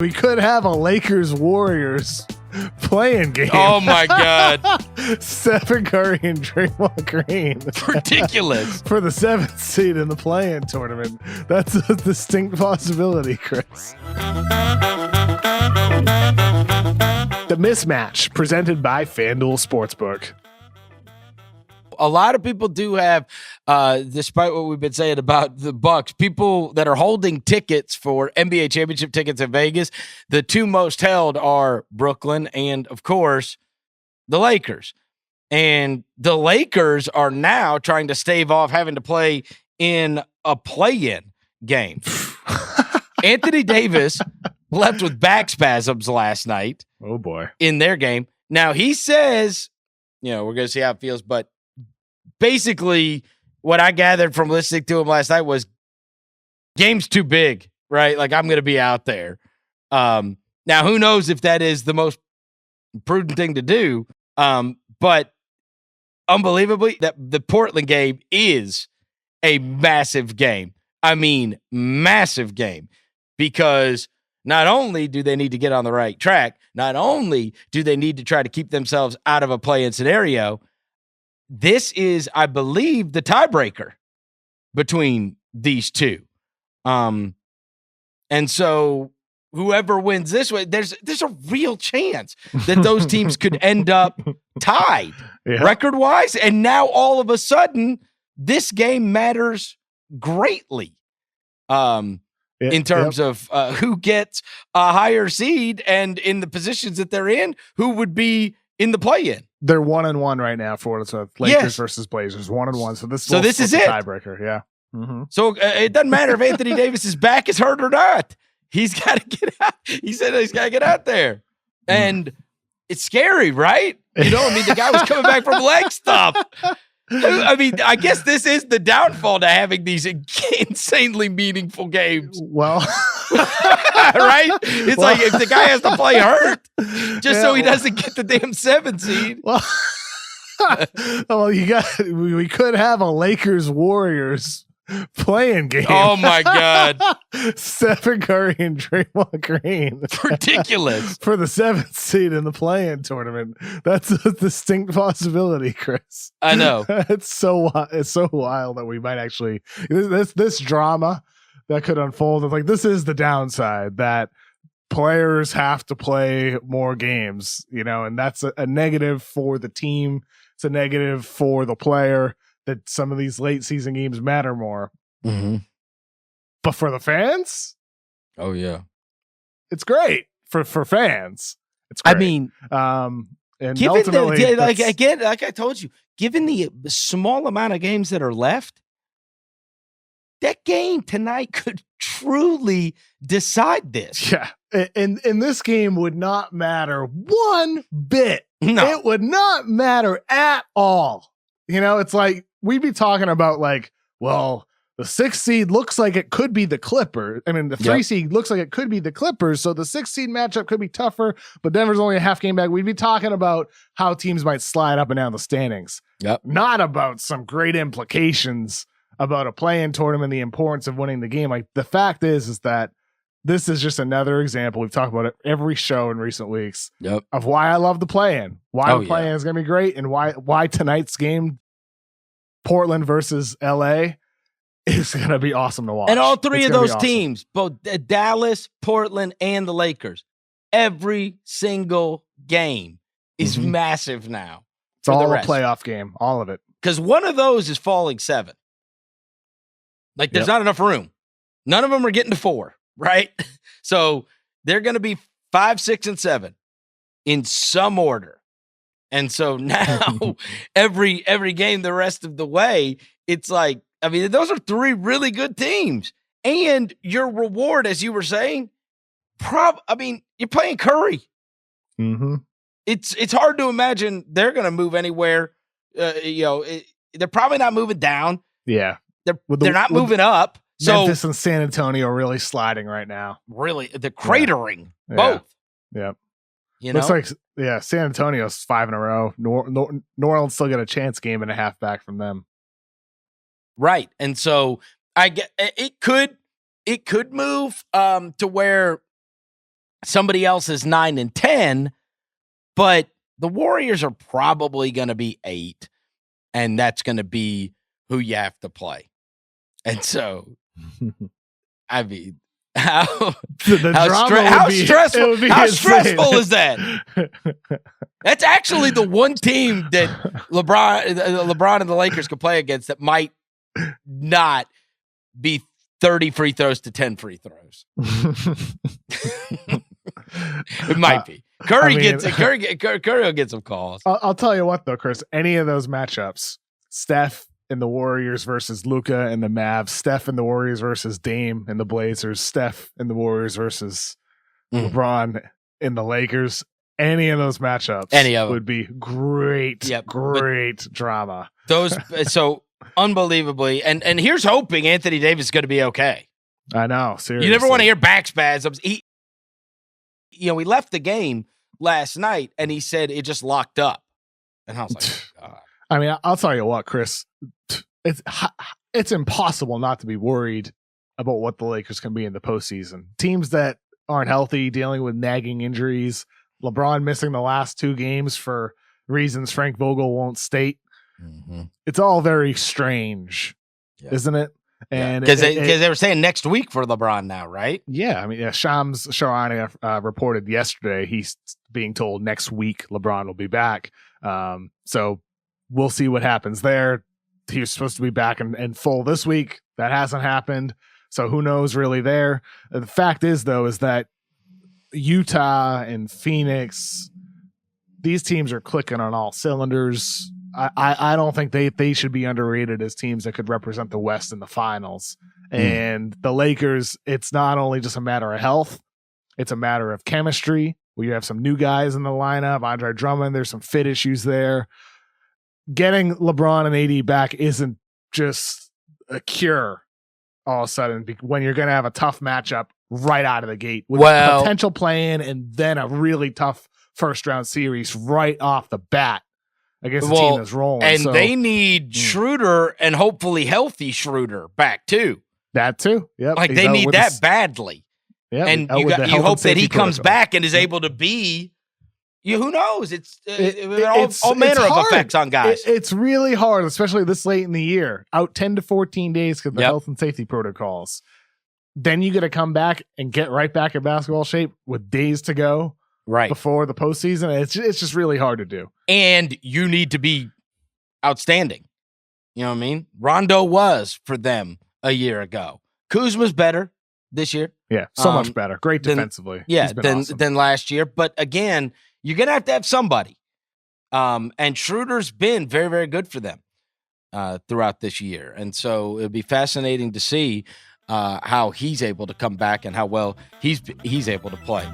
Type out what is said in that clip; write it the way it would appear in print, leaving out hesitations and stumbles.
We could have a Lakers-Warriors playing game. Oh, my God. Stephen Curry and Draymond Green. Ridiculous. For the 7th seed in the play-in tournament. That's a distinct possibility, Chris. The Mismatch, presented by FanDuel Sportsbook. A lot of people do have, despite what we've been saying about the Bucks, people that are holding tickets for NBA championship tickets in Vegas. The two most held are Brooklyn and, of course, the Lakers. And the Lakers are now trying to stave off having to play in a play-in game. Anthony Davis left with back spasms last night. Oh, boy. In their game. Now, he says, we're going to see how it feels, but basically, what I gathered from listening to him last night was game's too big, right? Like, I'm going to be out there. Now, who knows if that is the most prudent thing to do, but unbelievably, that the Portland game is a massive game. I mean, massive game, because not only do they need to get on the right track, not only do they need to try to keep themselves out of a play-in scenario, this is, I believe, the tiebreaker between these two. And so whoever wins this way, there's a real chance that those teams could end up tied record-wise. And now all of a sudden, this game matters greatly in terms of who gets a higher seed, and in the positions that they're in, who would be in the play-in. They're 1-1 right now for what it's worth. Lakers versus Blazers, 1-1. So this is it. Tiebreaker, yeah. Mm-hmm. So it doesn't matter if Anthony Davis's back is hurt or not. He's got to get out. He said he's got to get out there, and it's scary, right? The guy was coming back from leg stuff. I mean, I guess this is the downfall to having these insanely meaningful games. Well, right? It's like if the guy has to play hurt just so he doesn't get the damn 7 seed. Well, we could have a Lakers-Warriors playing game. Oh, my God. Stephen Curry and Draymond Green. Ridiculous. For the 7th seed in the play-in tournament. That's a distinct possibility, Chris. I know. It's so wild that we might actually this drama that could unfold. It's like, this is the downside, that players have to play more games, and that's a negative for the team. It's a negative for the player, that some of these late season games matter more. Mm-hmm. But for the fans, oh yeah, it's great for fans. It's great. I mean, and given ultimately, like I told you, given the small amount of games that are left, that game tonight could truly decide this. Yeah, and this game would not matter one bit. No, it would not matter at all. It's like, we'd be talking about, like, well, the 6th seed looks like it could be the Clippers. I mean, the 3 seed looks like it could be the Clippers. So the 6th seed matchup could be tougher, but Denver's only a half game back. We'd be talking about how teams might slide up and down the standings. Yep. Not about some great implications about a play-in tournament, the importance of winning the game. Like, the fact is that this is just another example. We've talked about it every show in recent weeks of why I love the play-in, why the play-in is going to be great, and why tonight's game, Portland versus LA, is going to be awesome to watch. And all three of those teams, both Dallas, Portland, and the Lakers, every single game is massive now. It's all a playoff game, all of it. Because one of those is falling 7. Like, there's not enough room. None of them are getting to 4, right? So they're going to be 5, 6, and 7 in some order. And so now every game the rest of the way, it's like, I mean, those are 3 really good teams. And your reward, as you were saying, you're playing Curry. Mm-hmm. It's hard to imagine they're going to move anywhere. They're probably not moving down. Yeah. They're not moving up. Memphis and San Antonio are really sliding right now. Really, they're cratering both. Yeah. Looks like, San Antonio's 5 in a row. New Orleans still got a chance game and a half back from them. Right. And so I get it could move to where somebody else is 9-10, but the Warriors are probably going to be 8, and that's going to be who you have to play. And so, I mean, how stressful is that? That's actually the one team that LeBron and the Lakers could play against that might not be 30 free throws to 10 free throws. It might be. Curry will get some calls. I'll tell you what, though, Chris, any of those matchups, Steph in the Warriors versus Luka and the Mavs, Steph in the Warriors versus Dame and the Blazers, Steph in the Warriors versus LeBron in the Lakers, any of those matchups would be great, great drama. So unbelievably, and here's hoping Anthony Davis is going to be okay. I know, seriously. You never want to hear back spasms. We left the game last night, and he said it just locked up. And I was like, oh, God. I mean, I'll tell you what, Chris. It's impossible not to be worried about what the Lakers can be in the postseason. Teams that aren't healthy, dealing with nagging injuries, LeBron missing the last 2 games for reasons Frank Vogel won't state. Mm-hmm. It's all very strange, isn't it? And because they were saying next week for LeBron now, right? Yeah, I mean, Shams Charania reported yesterday he's being told next week LeBron will be back. So we'll see what happens there. He was supposed to be back in full this week. That hasn't happened. So who knows really there. The fact is, though, is that Utah and Phoenix, these teams are clicking on all cylinders. I don't think they should be underrated as teams that could represent the West in the finals. And the Lakers, it's not only just a matter of health, it's a matter of chemistry. We have some new guys in the lineup. Andre Drummond, there's some fit issues there. Getting LeBron and AD back isn't just a cure all of a sudden when you're going to have a tough matchup right out of the gate with a potential play-in and then a really tough first-round series right off the bat against a team that's rolling. And they need Schroeder and hopefully healthy Schroeder back too. That too. Yep. Like they need that badly. Yeah. And you hope that he comes back and is able to be. Who knows? It's all manner of effects on guys. It's really hard, especially this late in the year. Out 10 to 14 days because of the health and safety protocols. Then you got to come back and get right back in basketball shape with days to go. Right before the postseason. It's just really hard to do. And you need to be outstanding. You know what I mean? Rondo was for them a year ago. Kuzma's better this year. Yeah, so much better. Great defensively. Than last year. But again, you're going to have somebody. And Schroeder's been very, very good for them throughout this year. And so it'll be fascinating to see how he's able to come back and how well he's able to play.